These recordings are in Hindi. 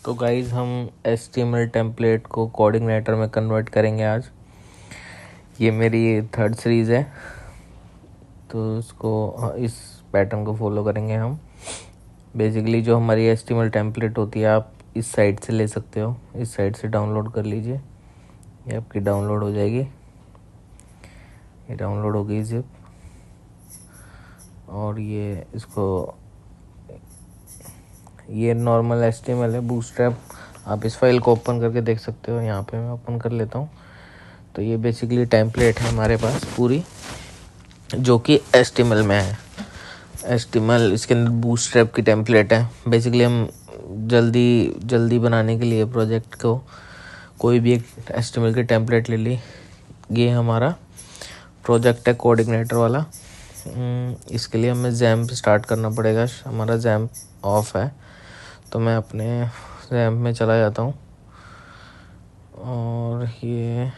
तो गाइज हम HTML टेम्पलेट को कोऑर्डिनेटर में कन्वर्ट करेंगे आज। ये मेरी 3rd सीरीज़ है, तो इसको इस पैटर्न को फॉलो करेंगे हम। बेसिकली जो हमारी HTML टेम्पलेट होती है आप इस साइट से ले सकते हो, इस साइट से डाउनलोड कर लीजिए। ये आपकी डाउनलोड हो जाएगी, ये डाउनलोड हो गई ज़िप। और ये नॉर्मल HTML है, बूटस्ट्रैप। आप इस फाइल को ओपन करके देख सकते हो। यहाँ पे मैं ओपन कर लेता हूँ। तो ये बेसिकली टेम्पलेट है हमारे पास पूरी, जो कि HTML में है। HTML इसके अंदर बूटस्ट्रैप की टेम्पलेट है। बेसिकली हम जल्दी बनाने के लिए प्रोजेक्ट को कोई भी एक HTML की टेम्पलेट ले ली। ये हमारा प्रोजेक्ट है कोऑर्डिनेटर वाला। इसके लिए हमें XAMPP स्टार्ट करना पड़ेगा। हमारा XAMPP ऑफ है, तो मैं अपने XAMPP में चला जाता हूँ। और ये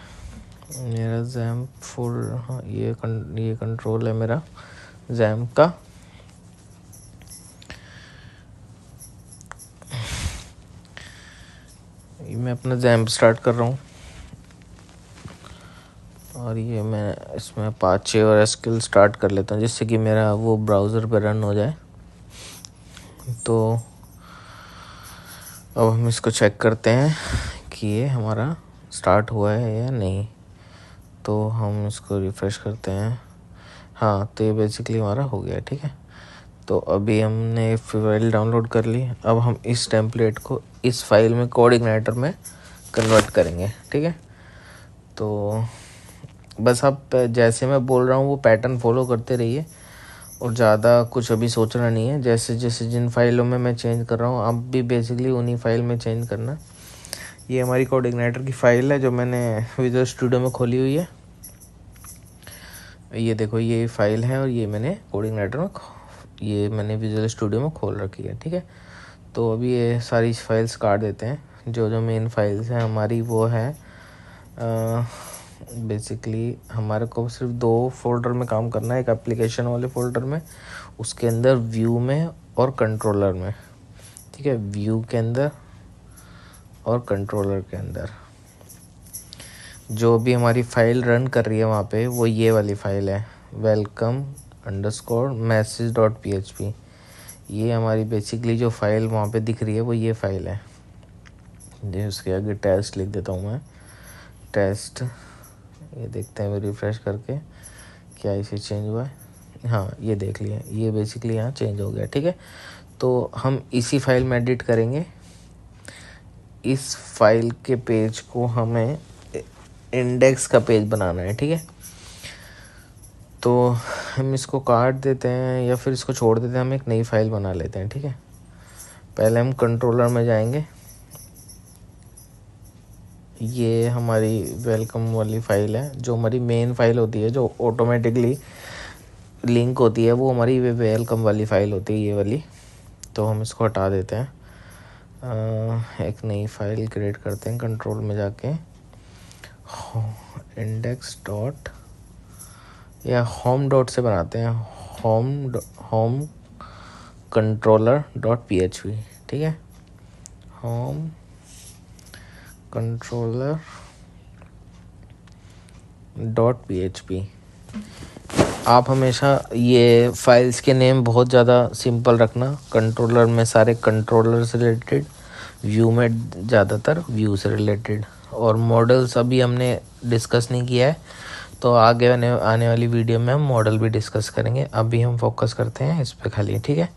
मेरा XAMPP फुल, हाँ ये कंट्रोल है मेरा XAMPP का। मैं अपना XAMPP स्टार्ट कर रहा हूँ और ये मैं इसमें अपाचे और SQL स्टार्ट कर लेता हूँ, जिससे कि मेरा वो ब्राउज़र पे रन हो जाए। तो अब हम इसको चेक करते हैं कि ये हमारा स्टार्ट हुआ है या नहीं। तो हम इसको रिफ़्रेश करते हैं। हाँ, तो ये बेसिकली हमारा हो गया, ठीक है। तो अभी हमने फाइल डाउनलोड कर ली। अब हम इस टेम्पलेट को इस फाइल में कोऑर्डिनेटर में कन्वर्ट करेंगे, ठीक है। तो बस आप जैसे मैं बोल रहा हूँ वो पैटर्न फॉलो करते रहिए और ज़्यादा कुछ अभी सोचना नहीं है। जैसे जैसे जिन फाइलों में मैं चेंज कर रहा हूँ आप भी बेसिकली उन्हीं फाइल में चेंज करना। ये हमारी कोऑर्डिनेटर की फ़ाइल है जो मैंने विजुअल स्टूडियो में खोली हुई है। ये देखो, ये फाइल है और ये मैंने कोऑर्डिनेटर में मैंने विजुअल स्टूडियो में खोल रखी है, ठीक है। तो अभी ये सारी फाइल्स काट देते हैं। जो मेन फाइल्स हैं हमारी वो है बेसिकली हमारे को सिर्फ 2 फोल्डर में काम करना है। एक एप्लीकेशन वाले फोल्डर में, उसके अंदर व्यू में और कंट्रोलर में, ठीक है। व्यू के अंदर और कंट्रोलर के अंदर जो भी हमारी फ़ाइल रन कर रही है वहाँ पे, वो ये वाली फ़ाइल है welcome_message.php। ये हमारी बेसिकली जो फ़ाइल वहाँ पे दिख रही है वो ये फ़ाइल है। जो उसके आगे टेस्ट लिख देता हूँ मैं, टेस्ट। ये देखते हैं रिफ़्रेश करके क्या इसे चेंज हुआ है। हाँ, ये देख लिया, ये बेसिकली यहाँ चेंज हो गया, ठीक है। तो हम इसी फाइल में एडिट करेंगे। इस फाइल के पेज को हमें इंडेक्स का पेज बनाना है, ठीक है। तो हम इसको काट देते हैं या फिर इसको छोड़ देते हैं, हम एक नई फाइल बना लेते हैं, ठीक है। पहले हम कंट्रोलर में जाएंगे। ये हमारी वेलकम वाली फ़ाइल है, जो हमारी मेन फ़ाइल होती है, जो ऑटोमेटिकली लिंक होती है, वो हमारी वेलकम वाली फ़ाइल होती है, ये वाली। तो हम इसको हटा देते हैं। एक नई फाइल क्रिएट करते हैं कंट्रोल में जाके, इंडेक्स डॉट या होम डॉट से बनाते हैं, होम कंट्रोलर .php, ठीक है। Home controller .php। आप हमेशा ये फाइल्स के नेम बहुत ज़्यादा सिंपल रखना। कंट्रोलर में सारे कंट्रोलर से रिलेटेड, व्यू में ज़्यादातर व्यू से रिलेटेड, और मॉडल्स अभी हमने डिस्कस नहीं किया है, तो आगे आने वाली वीडियो में हम मॉडल भी डिस्कस करेंगे। अभी हम फोकस करते हैं इस पे खाली, ठीक है।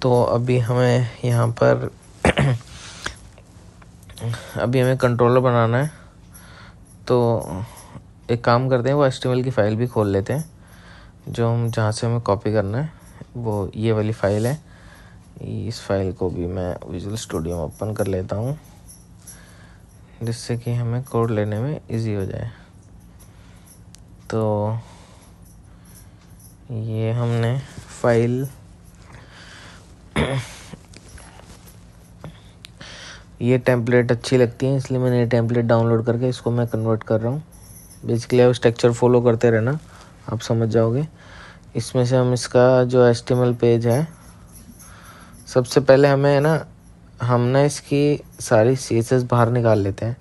तो अभी हमें यहाँ पर अभी हमें कंट्रोलर बनाना है। तो एक काम करते हैं, वो HTML की फ़ाइल भी खोल लेते हैं, जो हम जहाँ से हमें कॉपी करना है वो ये वाली फ़ाइल है। इस फाइल को भी मैं विजुअल स्टूडियो में ओपन कर लेता हूँ, जिससे कि हमें कोड लेने में इजी हो जाए। तो ये हमने फाइल ये टेम्पलेट अच्छी लगती है, इसलिए मैंने ये टेम्पलेट डाउनलोड करके इसको मैं कन्वर्ट कर रहा हूँ। बेसिकली आप स्ट्रक्चर फॉलो करते रहना, आप समझ जाओगे। इसमें से हम इसका जो HTML पेज है, सबसे पहले हमें ना हम ना इसकी सारी CSS बाहर निकाल लेते हैं।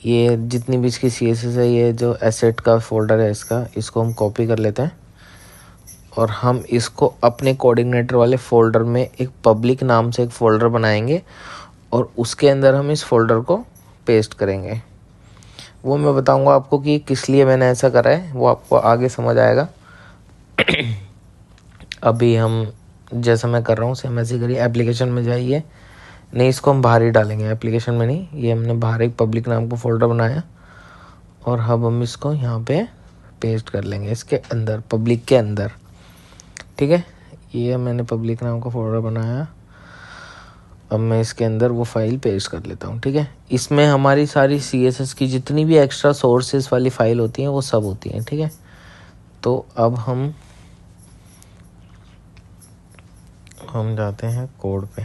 ये जितनी भी इसकी CSS है, ये जो एसेट का फोल्डर है इसको हम कॉपी कर लेते हैं और हम इसको अपने कोऑर्डिनेटर वाले फोल्डर में एक पब्लिक नाम से एक फ़ोल्डर बनाएंगे और उसके अंदर हम इस फोल्डर को पेस्ट करेंगे। वो मैं बताऊंगा आपको कि किस लिए मैंने ऐसा करा है, वो आपको आगे समझ आएगा। अभी हम जैसा मैं कर रहा हूँ सेम ऐसे करिए। एप्लीकेशन में जाइए, नहीं इसको हम बाहर ही डालेंगे, एप्लीकेशन में नहीं, ये हमने बाहर एक पब्लिक नाम का फोल्डर बनाया और अब हम इसको यहाँ पे पेस्ट कर लेंगे इसके अंदर, पब्लिक के अंदर। ठीक है, ये मैंने पब्लिक नाम का फोल्डर बनाया। अब मैं इसके अंदर वो फाइल पेस्ट कर लेता हूँ। ठीक है, इसमें हमारी सारी CSS की जितनी भी एक्स्ट्रा सोर्सेज वाली फाइल होती हैं वो सब होती हैं। ठीक है, तो अब हम जाते हैं कोड पे।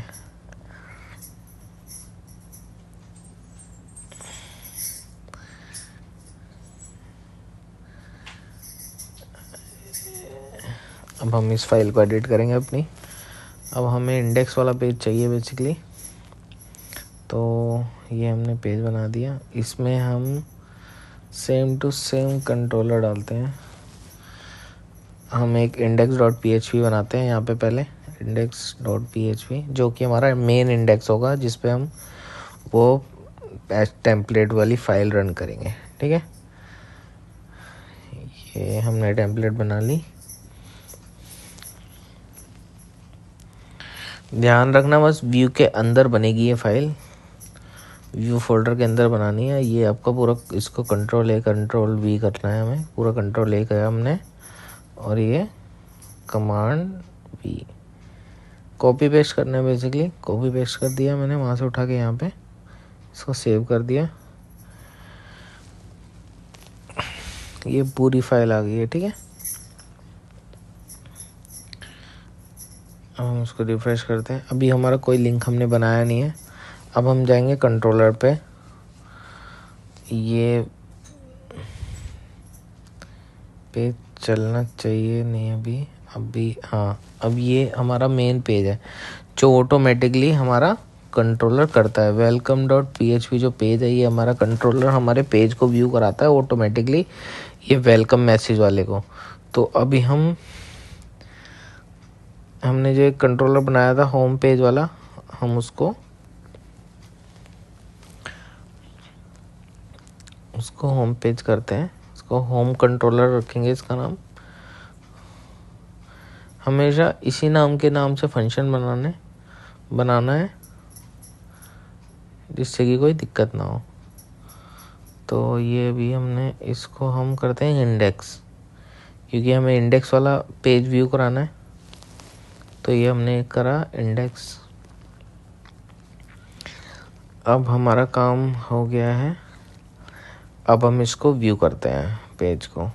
अब हम इस फाइल को एडिट करेंगे अपनी। अब हमें इंडेक्स वाला पेज चाहिए बेसिकली, तो ये हमने पेज बना दिया। इसमें हम सेम टू सेम कंट्रोलर डालते हैं। हम एक index.php बनाते हैं यहाँ पे पहले, index.php, जो कि हमारा मेन इंडेक्स होगा जिस पे हम वो टेम्पलेट वाली फाइल रन करेंगे। ठीक है, ये हमने टेम्पलेट बना ली। ध्यान रखना बस व्यू के अंदर बनेगी ये फाइल, व्यू फोल्डर के अंदर बनानी है। ये आपका पूरा इसको Ctrl+A Ctrl+V करना है हमें, पूरा Ctrl+A किया हमने और ये Command+V कॉपी पेस्ट करना है। बेसिकली कॉपी पेस्ट कर दिया मैंने वहाँ से उठा के यहाँ पे, इसको सेव कर दिया। ये पूरी फाइल आ गई है। ठीक है, अब हम उसको रिफ्रेश करते हैं। अभी हमारा कोई लिंक हमने बनाया नहीं है। अब हम जाएंगे कंट्रोलर पे। ये पेज चलना चाहिए नहीं अभी हाँ, अब ये हमारा मेन पेज है जो ऑटोमेटिकली हमारा कंट्रोलर करता है। welcome.php जो पेज है, ये हमारा कंट्रोलर हमारे पेज को व्यू कराता है ऑटोमेटिकली, ये वेलकम मैसेज वाले को। तो अभी हमने जो एक कंट्रोलर बनाया था होम पेज वाला, हम उसको होम पेज करते हैं। इसको होम कंट्रोलर रखेंगे इसका नाम। हमेशा इसी नाम के नाम से फंक्शन बनाना है जिससे कि कोई दिक्कत ना हो। तो ये भी हमने इसको हम करते हैं इंडेक्स, क्योंकि हमें इंडेक्स वाला पेज व्यू कराना है। तो ये हमने करा इंडेक्स। अब हमारा काम हो गया है। अब हम इसको व्यू करते हैं पेज को।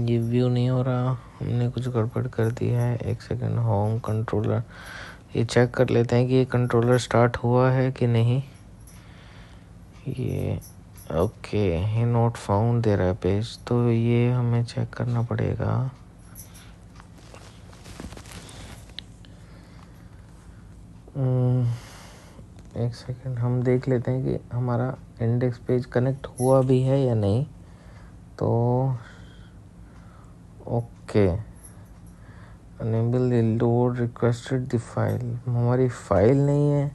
ये व्यू नहीं हो रहा, हमने कुछ गड़बड़ कर दी है। एक सेकंड, होम कंट्रोलर, ये चेक कर लेते हैं कि ये कंट्रोलर स्टार्ट हुआ है कि नहीं। ये ओके, ये नोट फाउंड दे रहा है पेज, तो ये हमें चेक करना पड़ेगा। एक सेकंड, हम देख लेते हैं कि हमारा इंडेक्स पेज कनेक्ट हुआ भी है या नहीं। तो okay, unable load requested the file, हमारी फाइल नहीं है।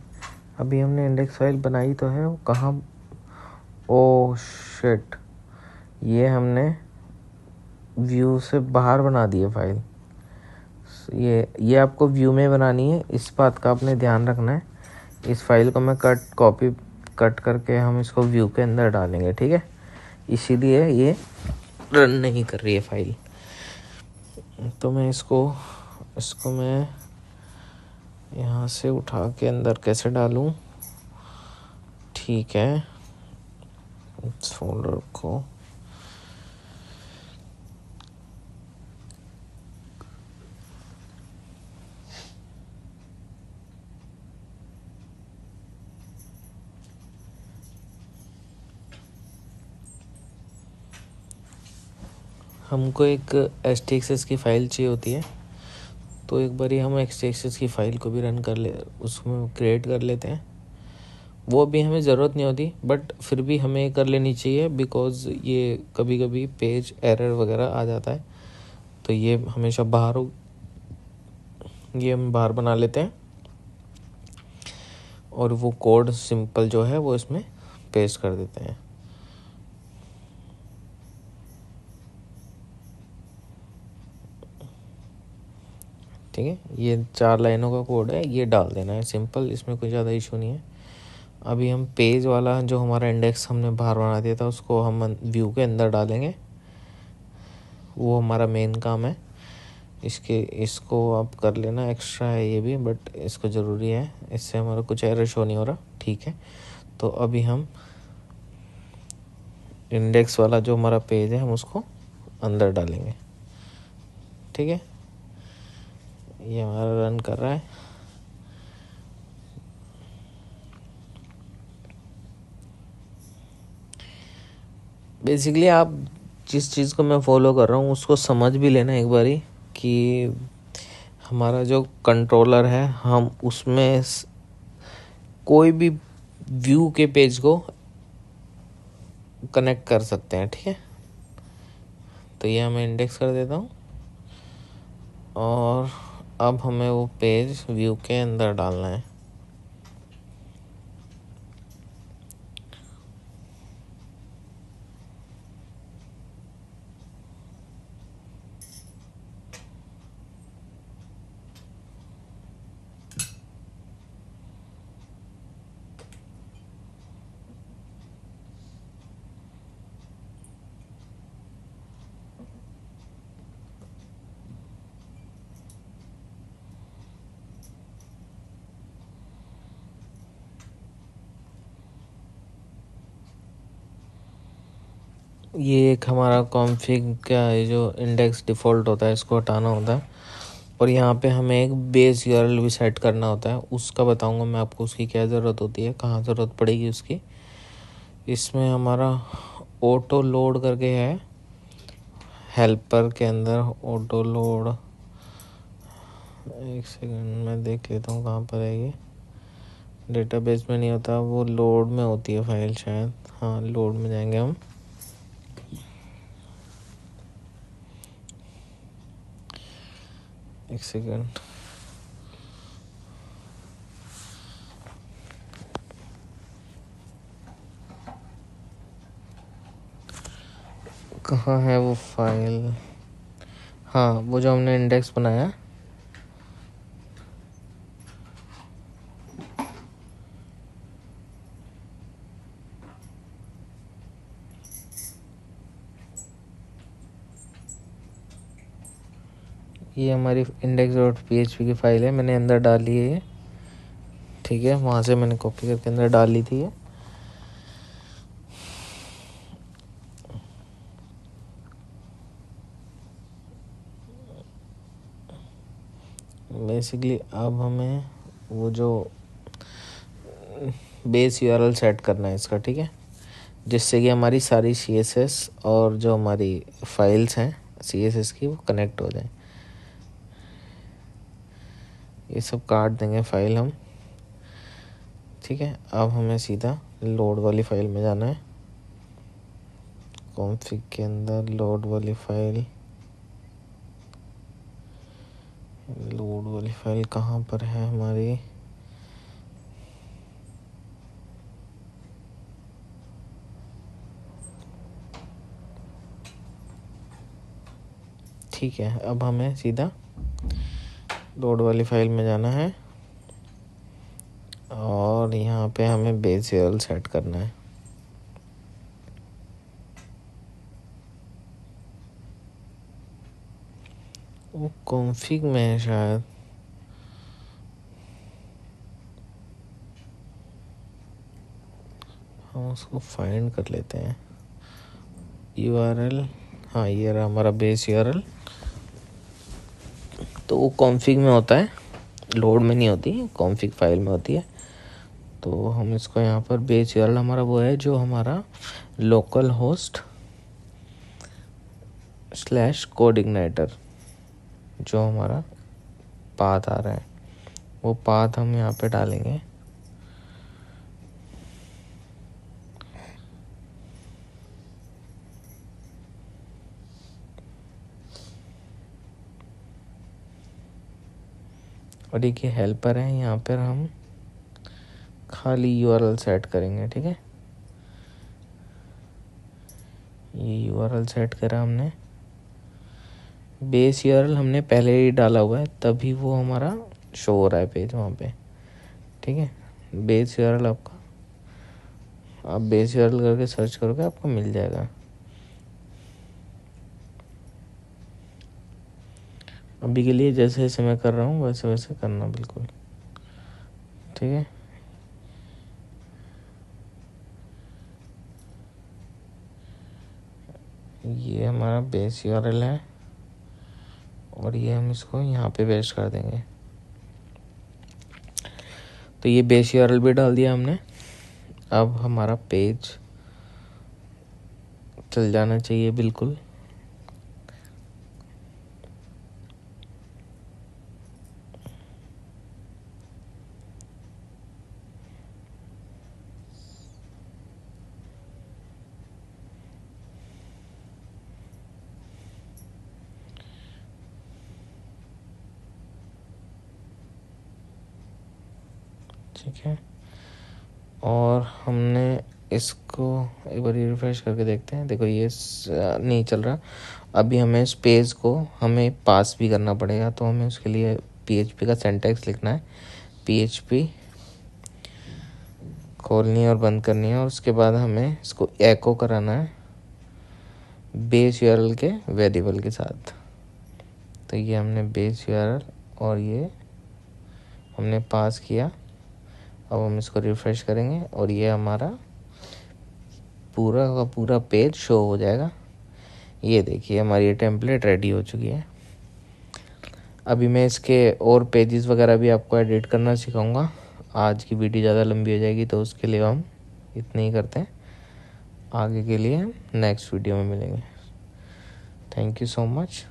अभी हमने इंडेक्स फाइल बनाई तो है, वो कहाँ, ओ शिट, ये हमने व्यू से बाहर बना दी है फाइल। ये आपको व्यू में बनानी है, इस बात का आपने ध्यान रखना है। इस फाइल को मैं कॉपी करके हम इसको व्यू के अंदर डालेंगे। ठीक है, इसीलिए ये रन नहीं कर रही है फाइल। तो मैं इसको मैं यहाँ से उठा के अंदर कैसे डालूँ। ठीक है, इस फोल्डर को हमको एक htaccess की फ़ाइल चाहिए होती है, तो एक बारी हम htaccess की फ़ाइल को भी रन कर ले, उसमें क्रिएट कर लेते हैं। वो भी हमें ज़रूरत नहीं होती, बट फिर भी हमें कर लेनी चाहिए, बिकॉज़ ये कभी कभी पेज एरर वगैरह आ जाता है, तो ये हमेशा ये हम बाहर बना लेते हैं और वो कोड सिंपल जो है वो इसमें पेस्ट कर देते हैं। ठीक है, ये 4 लाइनों का कोड है, ये डाल देना है सिंपल, इसमें कोई ज़्यादा इशू नहीं है। अभी हम पेज वाला जो हमारा इंडेक्स हमने बाहर बना दिया था उसको हम व्यू के अंदर डालेंगे, वो हमारा मेन काम है। इसको आप कर लेना, एक्स्ट्रा है ये भी, बट इसको ज़रूरी है, इससे हमारा कुछ एरर शो नहीं हो रहा। ठीक है, तो अभी हम इंडेक्स वाला जो हमारा पेज है हम उसको अंदर डालेंगे। ठीक है, ये हमारा रन कर रहा है। बेसिकली आप जिस चीज़ को मैं फॉलो कर रहा हूँ उसको समझ भी लेना एक बारी, कि हमारा जो कंट्रोलर है हम उसमें कोई भी व्यू के पेज को कनेक्ट कर सकते हैं। ठीक है, तो ये मैं इंडेक्स कर देता हूँ और अब हमें वो पेज व्यू के अंदर डालना है। ये एक हमारा कॉन्फ़िग का ये जो इंडेक्स डिफ़ॉल्ट होता है इसको हटाना होता है, और यहाँ पे हमें एक बेस यूआरएल भी सेट करना होता है। उसका बताऊँगा मैं आपको, उसकी क्या ज़रूरत होती है, कहाँ ज़रूरत पड़ेगी उसकी। इसमें हमारा ऑटो लोड करके है, हेल्पर के अंदर ऑटो लोड, एक सेकंड मैं देख लेता हूँ कहाँ पर है ये। डेटाबेस में नहीं होता, वो लोड में होती है फाइल शायद। हाँ, लोड में जाएंगे हम। एक सेकंड, कहाँ है वो फाइल? हाँ, वो जो हमने इंडेक्स बनाया, ये हमारी index.php की फ़ाइल है, मैंने अंदर डाली है ये। ठीक है, वहाँ से मैंने कॉपी करके अंदर डाल ली थी ये। बेसिकली अब हमें वो जो बेस यूआरएल सेट करना है इसका। ठीक है, जिससे कि हमारी सारी CSS और जो हमारी फाइल्स हैं CSS की वो कनेक्ट हो जाए। ये सब काट देंगे फाइल हम। ठीक है, अब हमें सीधा लोड वाली फाइल में जाना है। कॉन्फ़िग के अंदर लोड वाली फाइल कहाँ पर है हमारी? ठीक है, अब हमें सीधा लोड वाली फाइल में जाना है और यहाँ पे हमें बेस यूआरएल सेट करना है। वो कॉन्फ़िग में है शायद, हम उसको फाइंड कर लेते हैं। यूआरएल, हाँ ये रहा हमारा बेस यूआरएल। तो वो कॉन्फ़िग में होता है, लोड में नहीं होती, कॉन्फ़िग फाइल में होती है। तो हम इसको यहाँ पर बेस यूआरएल हमारा वो है जो हमारा local host slash code igniter, जो हमारा पाथ आ रहा है वो पाथ हम यहाँ पे डालेंगे। और एक ये हेल्पर है, यहाँ पर हम खाली यूआरएल सेट करेंगे। ठीक है, ये यूआरएल सेट करा हमने। बेस यूआरएल हमने पहले ही डाला हुआ है, तभी वो हमारा शो हो रहा है पेज वहाँ पे। ठीक है, बेस यूआरएल आपका, आप बेस यूआरएल करके सर्च करोगे आपको मिल जाएगा। अभी के लिए जैसे जैसे मैं कर रहा हूँ वैसे वैसे करना बिल्कुल। ठीक है, ये हमारा बेस यूआरएल है और ये हम इसको यहाँ पे पेस्ट कर देंगे। तो ये बेस यूआरएल भी डाल दिया हमने। अब हमारा पेज चल जाना चाहिए बिल्कुल। ठीक है, और हमने इसको एक बार रिफ्रेश करके देखते हैं। देखो ये नहीं चल रहा। अभी हमें इस पेज को हमें पास भी करना पड़ेगा, तो हमें उसके लिए PHP का सिंटैक्स लिखना है। PHP खोलनी है और बंद करनी है, और उसके बाद हमें इसको एको कराना है बेस यूआरएल के वेरिएबल के साथ। तो ये हमने बेस यूआरएल और ये हमने पास किया। अब हम इसको रिफ्रेश करेंगे और ये हमारा पूरा का पूरा पेज शो हो जाएगा। ये देखिए हमारी ये टेम्पलेट रेडी हो चुकी है। अभी मैं इसके और पेजेस वगैरह भी आपको एडिट करना सिखाऊंगा। आज की वीडियो ज़्यादा लंबी हो जाएगी, तो उसके लिए हम इतने ही करते हैं। आगे के लिए नेक्स्ट वीडियो में मिलेंगे। Thank you so much.